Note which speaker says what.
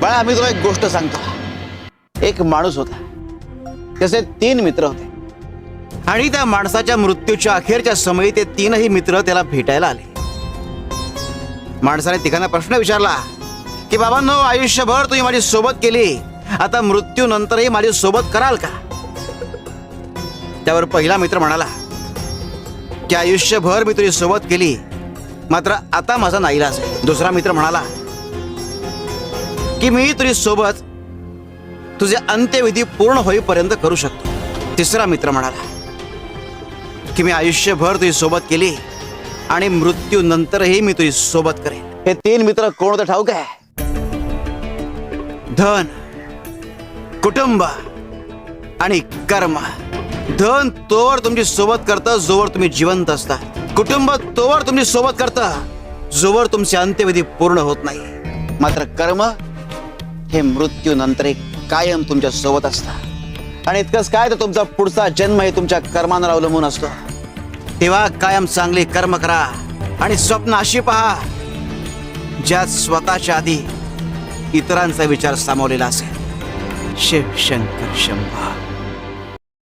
Speaker 1: बाळा, मी तुला एक गोष्ट सांगतो. एक माणूस होता, त्याचे 3 मित्र होते आणि त्या माणसाच्या मृत्यूच्या अखेरच्या समयी ते 3ही मित्र त्याला भेटायला आले. माणसाने तिघांना प्रश्न विचारला की बाबांनो, आयुष्यभर तुम्ही माझी सोबत केली, आता मृत्यूनंतरही माझी सोबत कराल का? त्यावर पहिला मित्र म्हणाला की आयुष्यभर मी तुझी सोबत केली, मात्र आता माझा नाईलाज आहे. दुसरा मित्र म्हणाला की मी तुझी सोबत तुझे अंत्यविधी पूर्ण होईपर्यंत करू शकतो. तिसरा मित्र म्हणाला की मी आयुष्यभर तुझी सोबत केली आणि मृत्यूनंतरही मी तुझी सोबत करेन. हे 3 मित्र कोण होते ठाऊक आहे? धन, कुटुंब आणि कर्म. धन तोवर तुमची सोबत करतं जोवर तुम्ही जिवंत असता. कुटुंब तोवर तुमची सोबत करतं जोवर तुमचे अंत्यविधी पूर्ण होत नाही. मात्र कर्म हे मृत्यूनंतर कायम तुमच्या सोबत असतं. आणि इतकंच काय, तर तुमचा पुढचा जन्म हे तुमच्या कर्मांवर अवलंबून असतो. तेव्हा कायम चांगली कर्म करा आणि स्वप्न अशी पहा ज्यात स्वतःच्या आधी इतरांचा विचार सामावलेला असेल. शिवशंकर शंभा.